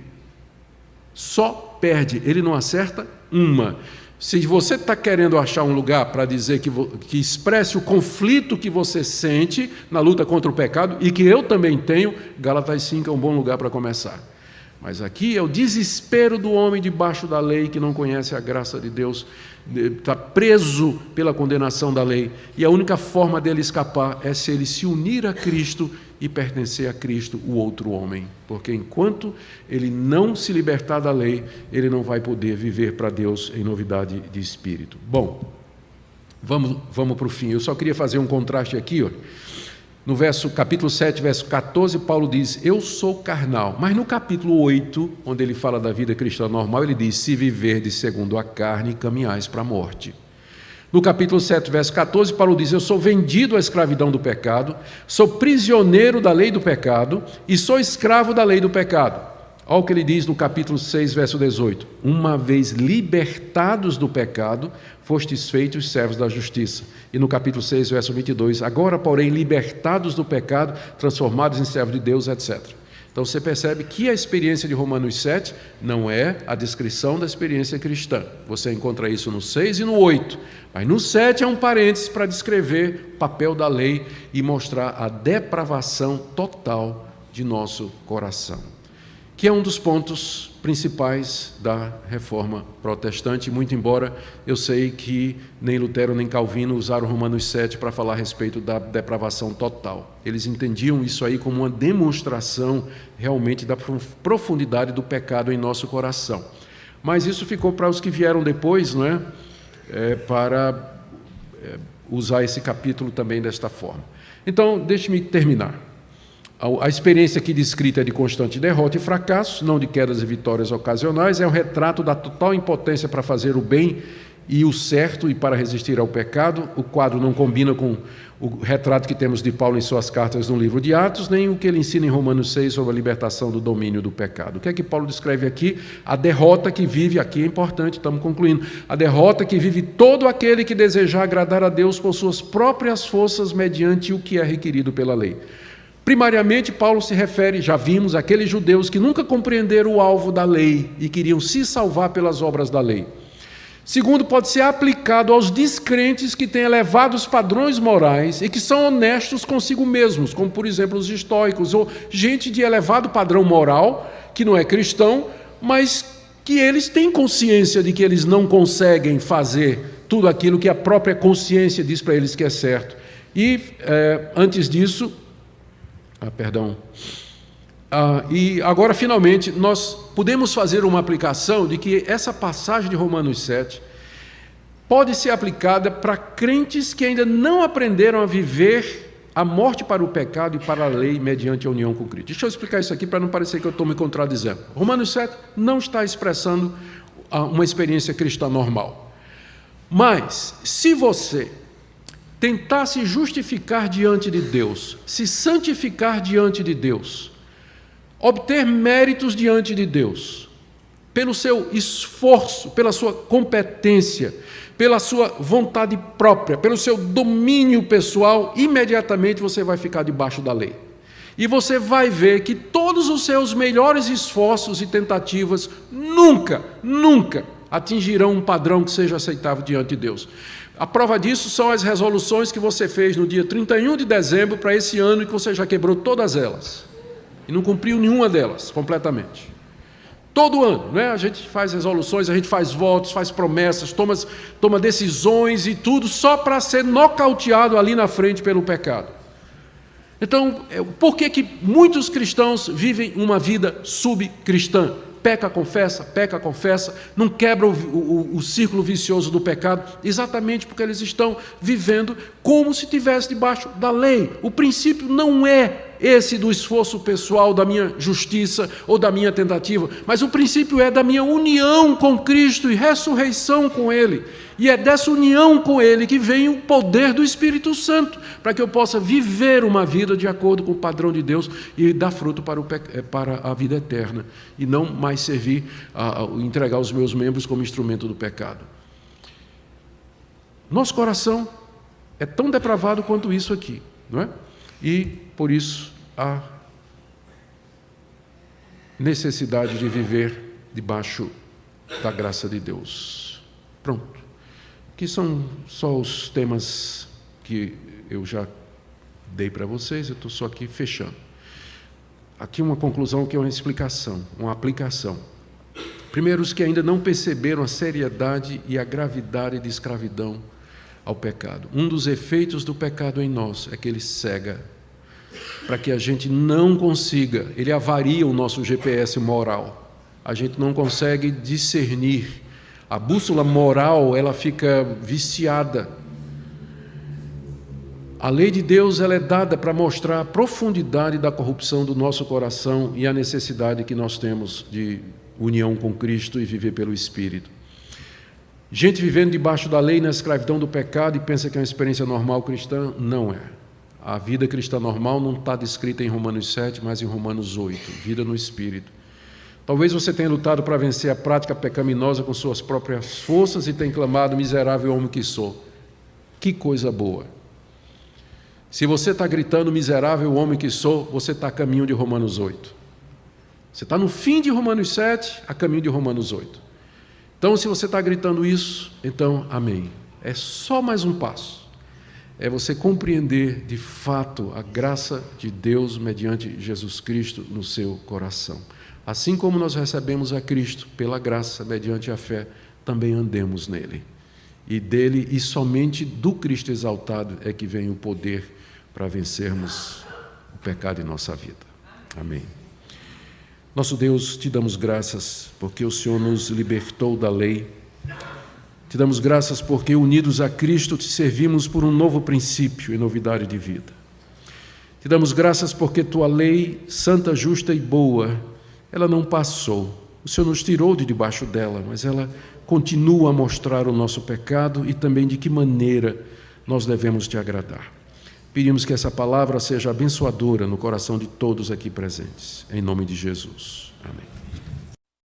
Só perde, ele não acerta uma. Se você está querendo achar um lugar para dizer que expresse o conflito que você sente na luta contra o pecado, e que eu também tenho, Gálatas 5 é um bom lugar para começar. Mas aqui é o desespero do homem debaixo da lei, que não conhece a graça de Deus, está preso pela condenação da lei, e a única forma dele escapar é se ele se unir a Cristo e pertencer a Cristo, o outro homem, porque enquanto ele não se libertar da lei, ele não vai poder viver para Deus em novidade de espírito. Bom, vamos para o fim. Eu só queria fazer um contraste aqui, ó. No capítulo 7, verso 14, Paulo diz, eu sou carnal. Mas no capítulo 8, onde ele fala da vida cristã normal, ele diz, se viverdes segundo a carne, caminhais para a morte. No capítulo 7, verso 14, Paulo diz, eu sou vendido à escravidão do pecado, sou prisioneiro da lei do pecado e sou escravo da lei do pecado. Olha o que ele diz no capítulo 6, verso 18. Uma vez libertados do pecado, fostes feitos servos da justiça. E no capítulo 6, verso 22, agora, porém, libertados do pecado, transformados em servos de Deus, etc. Então você percebe que a experiência de Romanos 7 não é a descrição da experiência cristã. Você encontra isso no 6 e no 8. Mas no 7 é um parênteses para descrever o papel da lei e mostrar a depravação total de nosso coração, que é um dos pontos principais da reforma protestante, muito embora eu sei que nem Lutero nem Calvino usaram Romanos 7 para falar a respeito da depravação total. Eles entendiam isso aí como uma demonstração realmente da profundidade do pecado em nosso coração. Mas isso ficou para os que vieram depois, não é? Para usar esse capítulo também desta forma. Então, deixe-me terminar. A experiência aqui descrita é de constante derrota e fracasso, não de quedas e vitórias ocasionais, é um retrato da total impotência para fazer o bem e o certo e para resistir ao pecado. O quadro não combina com o retrato que temos de Paulo em suas cartas no livro de Atos, nem o que ele ensina em Romanos 6 sobre a libertação do domínio do pecado. O que é que Paulo descreve aqui? A derrota que vive, aqui é importante, estamos concluindo, a derrota que vive todo aquele que desejar agradar a Deus por suas próprias forças mediante o que é requerido pela lei. Primariamente, Paulo se refere, já vimos, àqueles judeus que nunca compreenderam o alvo da lei e queriam se salvar pelas obras da lei. Segundo, pode ser aplicado aos descrentes que têm elevados padrões morais e que são honestos consigo mesmos, como, por exemplo, os estoicos, ou gente de elevado padrão moral, que não é cristão, mas que eles têm consciência de que eles não conseguem fazer tudo aquilo que a própria consciência diz para eles que é certo. E, antes disso... e agora, finalmente, nós podemos fazer uma aplicação de que essa passagem de Romanos 7 pode ser aplicada para crentes que ainda não aprenderam a viver a morte para o pecado e para a lei mediante a união com Cristo. Deixa eu explicar isso aqui para não parecer que eu estou me contradizendo. Romanos 7 não está expressando uma experiência cristã normal. Mas, se você tentar se justificar diante de Deus, se santificar diante de Deus, obter méritos diante de Deus, pelo seu esforço, pela sua competência, pela sua vontade própria, pelo seu domínio pessoal, imediatamente você vai ficar debaixo da lei. E você vai ver que todos os seus melhores esforços e tentativas nunca atingirão um padrão que seja aceitável diante de Deus. A prova disso são as resoluções que você fez no dia 31 de dezembro para esse ano e que você já quebrou todas elas. E não cumpriu nenhuma delas completamente. Todo ano, né? A gente faz resoluções, a gente faz votos, faz promessas, toma decisões e tudo só para ser nocauteado ali na frente pelo pecado. Então, por que muitos cristãos vivem uma vida subcristã? Peca, confessa, não quebra o círculo vicioso do pecado, exatamente porque eles estão vivendo como se estivesse debaixo da lei. O princípio não é esse do esforço pessoal, da minha justiça ou da minha tentativa, mas o princípio é da minha união com Cristo e ressurreição com Ele. E é dessa união com Ele que vem o poder do Espírito Santo, para que eu possa viver uma vida de acordo com o padrão de Deus e dar fruto para a vida eterna, e não mais servir, entregar os meus membros como instrumento do pecado. Nosso coração é tão depravado quanto isso aqui, não é? E, por isso, há necessidade de viver debaixo da graça de Deus. Pronto. Aqui são só os temas que eu já dei para vocês, eu estou só aqui fechando. Aqui uma conclusão que é uma explicação, uma aplicação. Primeiro, os que ainda não perceberam a seriedade e a gravidade de escravidão ao pecado. Um dos efeitos do pecado em nós é que ele cega, para que a gente não consiga, ele avaria o nosso GPS moral. A gente não consegue discernir. A bússola moral, ela fica viciada. A lei de Deus, ela é dada para mostrar a profundidade da corrupção do nosso coração e a necessidade que nós temos de união com Cristo e viver pelo Espírito. Gente vivendo debaixo da lei na escravidão do pecado e pensa que é uma experiência normal cristã, não é. A vida cristã normal não está descrita em Romanos 7, mas em Romanos 8, vida no Espírito. Talvez você tenha lutado para vencer a prática pecaminosa com suas próprias forças e tenha clamado, miserável homem que sou. Que coisa boa! Se você está gritando, miserável homem que sou, você está a caminho de Romanos 8. Você está no fim de Romanos 7, a caminho de Romanos 8. Então, se você está gritando isso, então, amém. É só mais um passo. É você compreender, de fato, a graça de Deus mediante Jesus Cristo no seu coração. Assim como nós recebemos a Cristo pela graça, mediante a fé, também andemos nele. E dele, e somente do Cristo exaltado, é que vem o poder para vencermos o pecado em nossa vida. Amém. Nosso Deus, te damos graças porque o Senhor nos libertou da lei. Te damos graças porque, unidos a Cristo, te servimos por um novo princípio e novidade de vida. Te damos graças porque tua lei, santa, justa e boa, ela não passou. O Senhor nos tirou de debaixo dela, mas ela continua a mostrar o nosso pecado e também de que maneira nós devemos te agradar. Pedimos que essa palavra seja abençoadora no coração de todos aqui presentes. Em nome de Jesus. Amém.